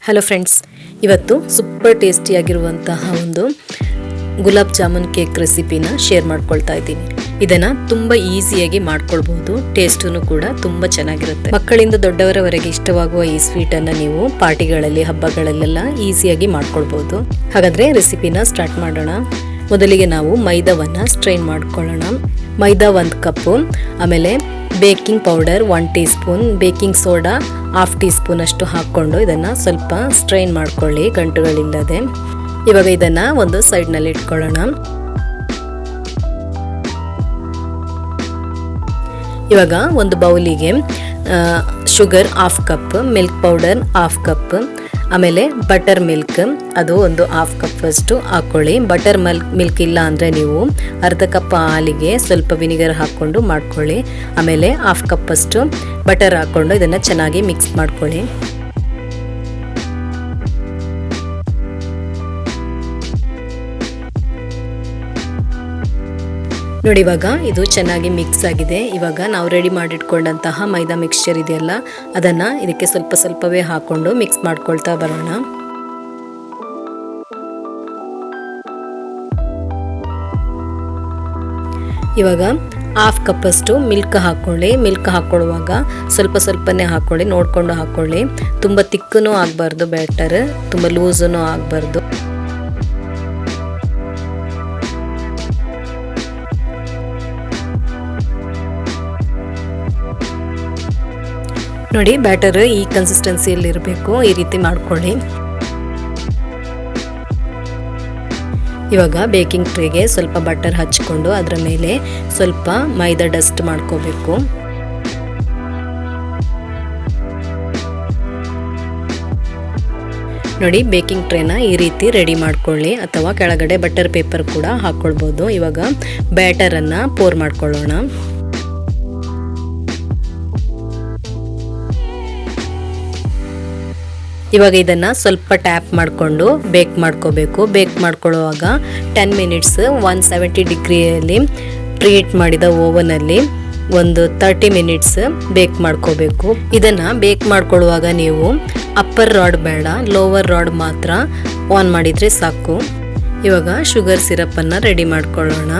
Hello friends, ಇವತ್ತು super ಟೇಸ್ಟಿಯಾಗಿರುವಂತಹ ಒಂದು gulab jamun cake ರೆಸಿಪಿನ ಶೇರ್ ಮಾಡ್ಕೊಳ್ತಾ ಇದ್ದೀನಿ. ಇದನ್ನು ತುಂಬ ಈಸಿಯಾಗಿ ಮಾಡ್ಕೊಳ್ಬಹುದು. ಟೇಸ್ಟೂ ಕೂಡ ತುಂಬ ಚೆನ್ನಾಗಿರುತ್ತೆ. ಮಕ್ಕಳಿಂದ ದೊಡ್ಡವರವರೆಗೆ ಇಷ್ಟವಾಗುವ ಈ ಸ್ವೀಟನ್ನು ನೀವು ಪಾರ್ಟಿಗಳಲ್ಲಿ, ಹಬ್ಬಗಳಲ್ಲೆಲ್ಲ ಈಸಿಯಾಗಿ ಮಾಡ್ಕೊಳ್ಬಹುದು. ಹಾಗಾದರೆ ರೆಸಿಪಿನ ಸ್ಟಾರ್ಟ್ ಮಾಡೋಣ. ಮೊದಲಿಗೆ ನಾವು ಮೈದಾವನ್ನು ಸ್ಟ್ರೈನ್ ಮಾಡ್ಕೊಳ್ಳೋಣ. ಮೈದಾ 1 ಕಪ್ಪು, ಆಮೇಲೆ baking powder 1 tea spoon, baking soda 1/2 tea spoon ಅಷ್ಟು ಹಾಕ್ಕೊಂಡು ಇದನ್ನು ಸ್ವಲ್ಪ ಸ್ಟ್ರೈನ್ ಮಾಡ್ಕೊಳ್ಳಿ ಗಂಟುಗಳಿಲ್ಲದೆ. ಇವಾಗ ಇದನ್ನು ಒಂದು ಸೈಡ್ನಲ್ಲಿ ಇಟ್ಕೊಳ್ಳೋಣ. ಇವಾಗ ಒಂದು ಬೌಲಿಗೆ sugar 1/2 cup, milk powder 1/2 cup, ಆಮೇಲೆ ಬಟರ್ ಮಿಲ್ಕ್ ಅದು ಒಂದು 1/2 ಕಪ್ ಅಷ್ಟು ಹಾಕ್ಕೊಳ್ಳಿ. ಬಟರ್ ಮಿಲ್ಕ್ ಇಲ್ಲ ಅಂದರೆ ನೀವು ಅರ್ಧ ಕಪ್ ಹಾಲಿಗೆ ಸ್ವಲ್ಪ ವಿನಿಗರ್ ಹಾಕ್ಕೊಂಡು ಮಾಡ್ಕೊಳ್ಳಿ. ಆಮೇಲೆ 1/2 ಕಪ್ ಅಷ್ಟು ಬಟರ್ ಹಾಕ್ಕೊಂಡು ಇದನ್ನು ಚೆನ್ನಾಗಿ ಮಿಕ್ಸ್ ಮಾಡ್ಕೊಳ್ಳಿ. ನೋಡಿ, ಇವಾಗ ಇದು ಚೆನ್ನಾಗಿ ಮಿಕ್ಸ್ ಆಗಿದೆ. ಇವಾಗ ನಾವು ರೆಡಿ ಮಾಡಿಟ್ಕೊಂಡಂತಹ ಮೈದಾ ಮಿಕ್ಸ್ಚರ್ ಇದೆಯಲ್ಲ, ಅದನ್ನು ಇದಕ್ಕೆ ಸ್ವಲ್ಪ ಸ್ವಲ್ಪವೇ ಹಾಕ್ಕೊಂಡು ಮಿಕ್ಸ್ ಮಾಡ್ಕೊಳ್ತಾ ಬರೋಣ. ಇವಾಗ 1/2 ಕಪ್ ಅಷ್ಟು ಮಿಲ್ಕ್ ಹಾಕ್ಕೊಳ್ಳಿ. ಮಿಲ್ಕ್ ಹಾಕ್ಕೊಳ್ಳುವಾಗ ಸ್ವಲ್ಪ ಸ್ವಲ್ಪನೇ ಹಾಕ್ಕೊಳ್ಳಿ, ನೋಡಿಕೊಂಡು ಹಾಕ್ಕೊಳ್ಳಿ. ತುಂಬ ತಿಕ್ಕನೂ ಆಗಬಾರ್ದು ಬ್ಯಾಟರ್, ತುಂಬ ಲೂಸೂ ಆಗಬಾರ್ದು. ನೋಡಿ, ಬ್ಯಾಟರ್ ಈ ಕನ್ಸಿಸ್ಟೆನ್ಸಿಯಲ್ಲಿ ಇರಬೇಕು, ಈ ರೀತಿ ಮಾಡ್ಕೊಳ್ಳಿ. ಇವಾಗ ಬೇಕಿಂಗ್ ಟ್ರೇಗೆ ಸ್ವಲ್ಪ ಬಟರ್ ಹಚ್ಕೊಂಡು ಅದರ ಮೇಲೆ ಸ್ವಲ್ಪ ಮೈದಾ ಡಸ್ಟ್ ಮಾಡ್ಕೋಬೇಕು. ನೋಡಿ, ಬೇಕಿಂಗ್ ಟ್ರೇನ ಈ ರೀತಿ ರೆಡಿ ಮಾಡ್ಕೊಳ್ಳಿ, ಅಥವಾ ಕೆಳಗಡೆ ಬಟರ್ ಪೇಪರ್ ಕೂಡ ಹಾಕ್ಕೊಳ್ಬೋದು. ಇವಾಗ ಬ್ಯಾಟರನ್ನು ಪೋರ್ ಮಾಡ್ಕೊಳ್ಳೋಣ. ಇವಾಗ ಇದನ್ನು ಸ್ವಲ್ಪ ಟ್ಯಾಪ್ ಮಾಡಿಕೊಂಡು ಬೇಕ್ ಮಾಡ್ಕೋಬೇಕು. ಬೇಕ್ ಮಾಡ್ಕೊಳ್ಳುವಾಗ 10 ಮಿನಿಟ್ಸ್ 170 ಡಿಗ್ರಿಯಲ್ಲಿ ಪ್ರೀಹೀಟ್ ಮಾಡಿದ ಓವನಲ್ಲಿ ಒಂದು 30 ಮಿನಿಟ್ಸ್ ಬೇಕ್ ಮಾಡ್ಕೋಬೇಕು. ಇದನ್ನು ಬೇಕ್ ಮಾಡ್ಕೊಳ್ಳುವಾಗ ನೀವು ಅಪ್ಪರ್ ರಾಡ್ ಬೇಡ, ಲೋವರ್ ರಾಡ್ ಮಾತ್ರ ಆನ್ ಮಾಡಿದರೆ ಸಾಕು. ಇವಾಗ ಶುಗರ್ ಸಿರಪನ್ನು ರೆಡಿ ಮಾಡ್ಕೊಳ್ಳೋಣ.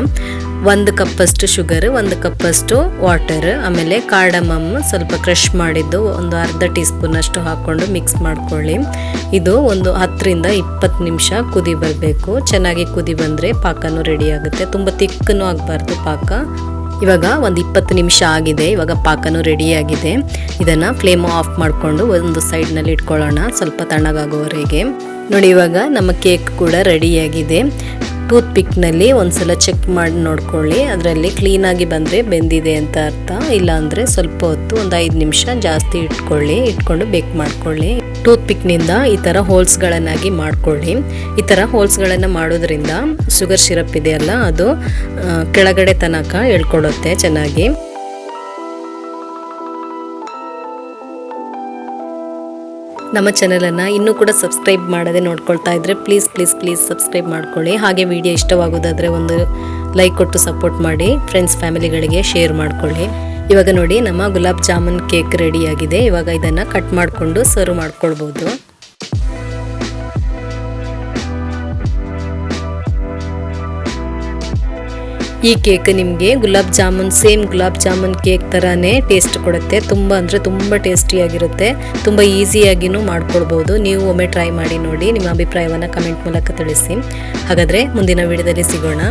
1 ಕಪ್ಪಷ್ಟು ಶುಗರ್, 1 ಕಪ್ಪಷ್ಟು ವಾಟರ್, ಆಮೇಲೆ ಕಾರ್ಡಮಮ್ ಸ್ವಲ್ಪ ಕ್ರಷ್ ಮಾಡಿದ್ದು ಒಂದು ಅರ್ಧ ಟೀ ಸ್ಪೂನ್ ಅಷ್ಟು ಹಾಕ್ಕೊಂಡು ಮಿಕ್ಸ್ ಮಾಡ್ಕೊಳ್ಳಿ. ಇದು ಒಂದು 10 ರಿಂದ 20 ನಿಮಿಷ ಕುದಿ ಬರಬೇಕು. ಚೆನ್ನಾಗಿ ಕುದಿ ಬಂದರೆ ಪಾಕನೂ ರೆಡಿ ಆಗುತ್ತೆ. ತುಂಬ ತಿಕ್ಕನೂ ಆಗಬಾರ್ದು ಪಾಕ. ಇವಾಗ ಒಂದು 20 ನಿಮಿಷ ಆಗಿದೆ. ಇವಾಗ ಪಾಕನೂ ರೆಡಿಯಾಗಿದೆ. ಇದನ್ನು ಫ್ಲೇಮ್ ಆಫ್ ಮಾಡಿಕೊಂಡು ಒಂದು ಸೈಡ್ನಲ್ಲಿ ಇಟ್ಕೊಳ್ಳೋಣ ಸ್ವಲ್ಪ ತಣ್ಣಗಾಗುವವರೆಗೆ. ನೋಡಿ, ಇವಾಗ ನಮ್ಮ ಕೇಕ್ ಕೂಡ ರೆಡಿಯಾಗಿದೆ. ಟೂತ್ ಪಿಕ್ನಲ್ಲಿ ಒಂದ್ಸಲ ಚೆಕ್ ಮಾಡಿ ನೋಡ್ಕೊಳ್ಳಿ. ಅದರಲ್ಲಿ ಕ್ಲೀನಾಗಿ ಬಂದರೆ ಬೆಂದಿದೆ ಅಂತ ಅರ್ಥ. ಇಲ್ಲ ಅಂದರೆ ಸ್ವಲ್ಪ ಹೊತ್ತು ಒಂದು 5 ನಿಮಿಷ ಜಾಸ್ತಿ ಇಟ್ಕೊಂಡು ಬೇಕ್ ಮಾಡ್ಕೊಳ್ಳಿ. ಟೂತ್ ಪಿಕ್ನಿಂದ ಈ ಥರ ಹೋಲ್ಸ್ಗಳನ್ನಾಗಿ ಮಾಡ್ಕೊಳ್ಳಿ. ಈ ಥರ ಹೋಲ್ಸ್ಗಳನ್ನು ಮಾಡೋದ್ರಿಂದ ಶುಗರ್ ಸಿರಪ್ ಇದೆಯಲ್ಲ, ಅದು ಕೆಳಗಡೆ ತನಕ ಎಳ್ಕೊಳ್ಳುತ್ತೆ ಚೆನ್ನಾಗಿ. ನಮ್ಮ ಚಾನಲನ್ನು ಇನ್ನೂ ಕೂಡ ಸಬ್ಸ್ಕ್ರೈಬ್ ಮಾಡದೆ ನೋಡ್ಕೊಳ್ತಾ ಇದ್ದರೆ ಪ್ಲೀಸ್ ಸಬ್ಸ್ಕ್ರೈಬ್ ಮಾಡ್ಕೊಳ್ಳಿ. ಹಾಗೆ ವಿಡಿಯೋ ಇಷ್ಟವಾಗೋದಾದರೆ ಒಂದು ಲೈಕ್ ಕೊಟ್ಟು ಸಪೋರ್ಟ್ ಮಾಡಿ. ಫ್ರೆಂಡ್ಸ್ ಫ್ಯಾಮಿಲಿಗಳಿಗೆ ಶೇರ್ ಮಾಡ್ಕೊಳ್ಳಿ. ಇವಾಗ ನೋಡಿ, ನಮ್ಮ ಗುಲಾಬ್ ಜಾಮೂನ್ ಕೇಕ್ ರೆಡಿಯಾಗಿದೆ. ಇವಾಗ ಇದನ್ನು ಕಟ್ ಮಾಡಿಕೊಂಡು ಸರ್ವ್ ಮಾಡ್ಕೊಳ್ಬೋದು. ಈ ಕೇಕ್ ನಿಮಗೆ ಸೇಮ್ ಗುಲಾಬ್ ಜಾಮೂನ್ ಕೇಕ್ ಥರನೇ ಟೇಸ್ಟ್ ಕೊಡುತ್ತೆ. ತುಂಬ ಅಂದರೆ ತುಂಬ ಟೇಸ್ಟಿಯಾಗಿರುತ್ತೆ. ತುಂಬ ಈಸಿಯಾಗಿಯೂ ಮಾಡ್ಕೊಳ್ಬೋದು. ನೀವು ಒಮ್ಮೆ ಟ್ರೈ ಮಾಡಿ ನೋಡಿ. ನಿಮ್ಮ ಅಭಿಪ್ರಾಯವನ್ನು ಕಮೆಂಟ್ ಮೂಲಕ ತಿಳಿಸಿ. ಹಾಗಾದರೆ ಮುಂದಿನ ವಿಡಿಯೋದಲ್ಲಿ ಸಿಗೋಣ.